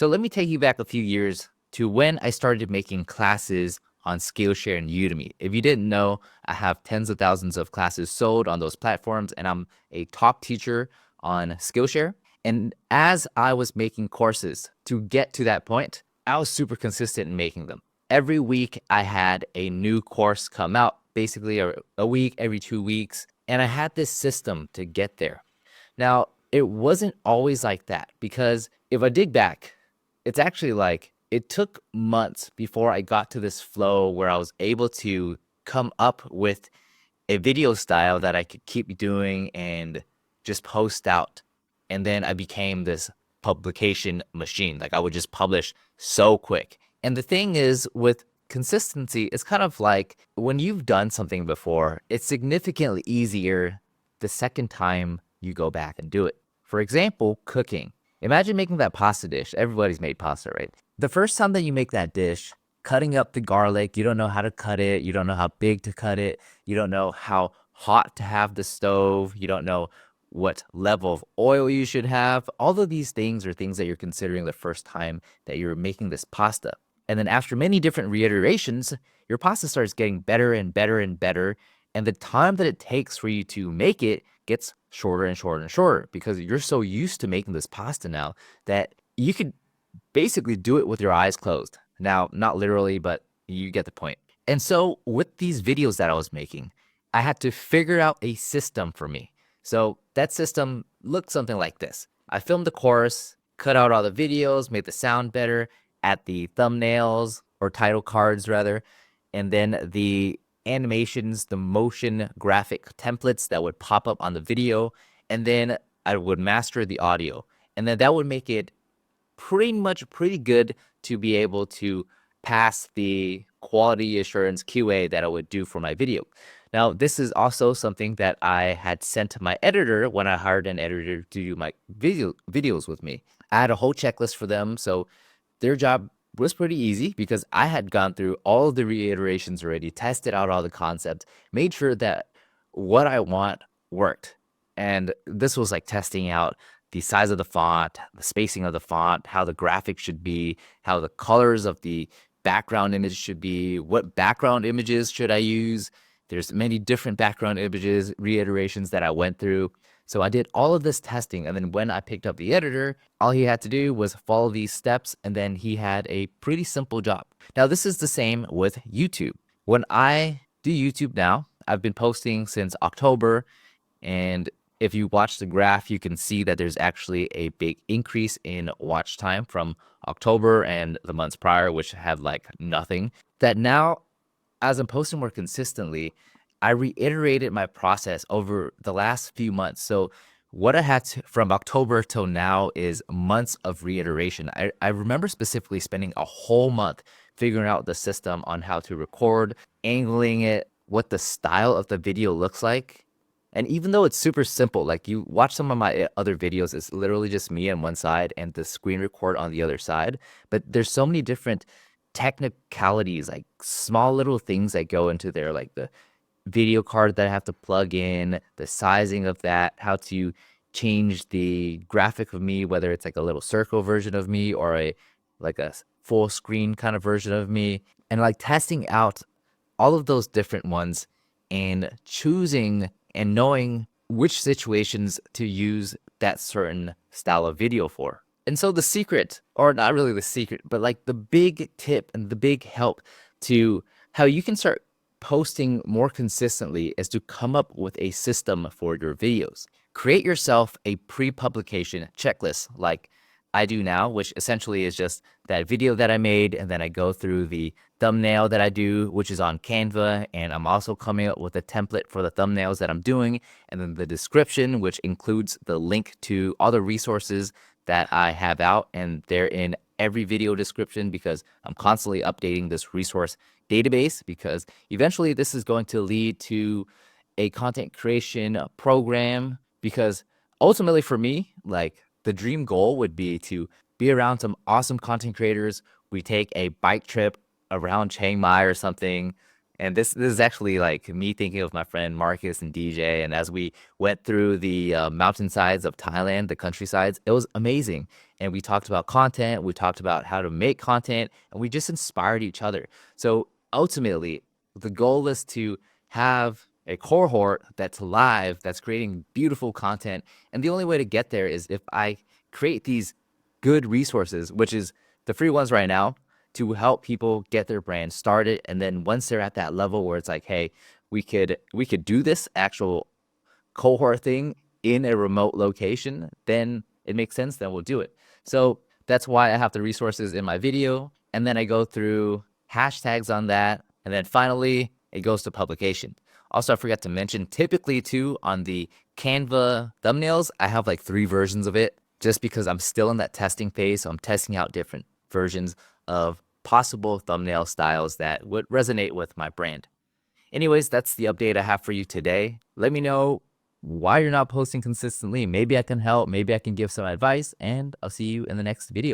So let me take you back a few years to when I started making classes on Skillshare and Udemy. If you didn't know, I have tens of thousands of classes sold on those platforms, and I'm a top teacher on Skillshare. And as I was making courses to get to that point, I was super consistent in making them. Every week I had a new course come out, basically a week, every 2 weeks, and I had this system to get there. Now, it wasn't always like that, because if I dig back, it's actually like it took months before I got to this flow where I was able to come up with a video style that I could keep doing and just post out. And then I became this publication machine. Like I would just publish so quick. And the thing is with consistency, it's kind of like when you've done something before, it's significantly easier the second time you go back and do it. For example, cooking. Imagine making that pasta dish. Everybody's made pasta, right? The first time that you make that dish, cutting up the garlic, you don't know how to cut it, you don't know how big to cut it, you don't know how hot to have the stove, you don't know what level of oil you should have. All of these things are things that you're considering the first time that you're making this pasta. And then after many different reiterations, your pasta starts getting better and better and better. And the time that it takes for you to make it gets shorter and shorter and shorter, because you're so used to making this pasta now that you could basically do it with your eyes closed. Now, not literally, but you get the point. And so with these videos that I was making, I had to figure out a system for me. So that system looked something like this. I filmed the course, cut out all the videos, made the sound better, add the thumbnails or title cards rather, and then the animations, the motion graphic templates that would pop up on the video, and then I would master the audio. And then that would make it pretty good to be able to pass the quality assurance QA that I would do for my video. Now, this is also something that I had sent to my editor when I hired an editor to do my videos with me. I had a whole checklist for them, so their job was pretty easy because I had gone through all of the reiterations already, tested out all the concepts, made sure that what I want worked. And this was like testing out the size of the font, the spacing of the font, how the graphic should be, how the colors of the background image should be, what background images should I use. There's many different background images, reiterations that I went through. So I did all of this testing, and then when I picked up the editor, all he had to do was follow these steps, and then he had a pretty simple job. Now, this is the same with YouTube. When I do YouTube now, I've been posting since October, and if you watch the graph, you can see that there's actually a big increase in watch time from October and the months prior, which had like nothing. That now, as I'm posting more consistently, I reiterated my process over the last few months. So what I had from October till now is months of reiteration. I remember specifically spending a whole month figuring out the system on how to record, angling it, what the style of the video looks like. And even though it's super simple, like you watch some of my other videos, it's literally just me on one side and the screen record on the other side. But there's so many different technicalities, like small little things that go into there, like the video card that I have to plug in, the sizing of that, how to change the graphic of me, whether it's like a little circle version of me or a full screen kind of version of me, and like testing out all of those different ones and choosing and knowing which situations to use that certain style of video for. And so the secret, or not really the secret, but like the big tip and the big help to how you can start posting more consistently is to come up with a system for your videos. Create yourself a pre-publication checklist like I do now, which essentially is just that video that I made, and then I go through the thumbnail that I do, which is on Canva, and I'm also coming up with a template for the thumbnails that I'm doing, and then the description, which includes the link to all the resources that I have out, and they're in every video description because I'm constantly updating this resource database, because eventually this is going to lead to a content creation program, because ultimately for me, like the dream goal would be to be around some awesome content creators. We take a bike trip around Chiang Mai or something, And this is actually like me thinking of my friend Marcus and DJ. And as we went through the mountainsides of Thailand, the countrysides, it was amazing. And we talked about content, we talked about how to make content, and we just inspired each other. So ultimately, the goal is to have a cohort that's live, that's creating beautiful content. And the only way to get there is if I create these good resources, which is the free ones right now, to help people get their brand started. And then once they're at that level where it's like, hey, we could do this actual cohort thing in a remote location, then it makes sense, then we'll do it. So that's why I have the resources in my video. And then I go through hashtags on that. And then finally, it goes to publication. Also, I forgot to mention, typically too, on the Canva thumbnails, I have like 3 versions of it just because I'm still in that testing phase. So I'm testing out different versions of possible thumbnail styles that would resonate with my brand. Anyways, that's the update I have for you today. Let me know why you're not posting consistently. Maybe I can help, maybe I can give some advice, and I'll see you in the next video.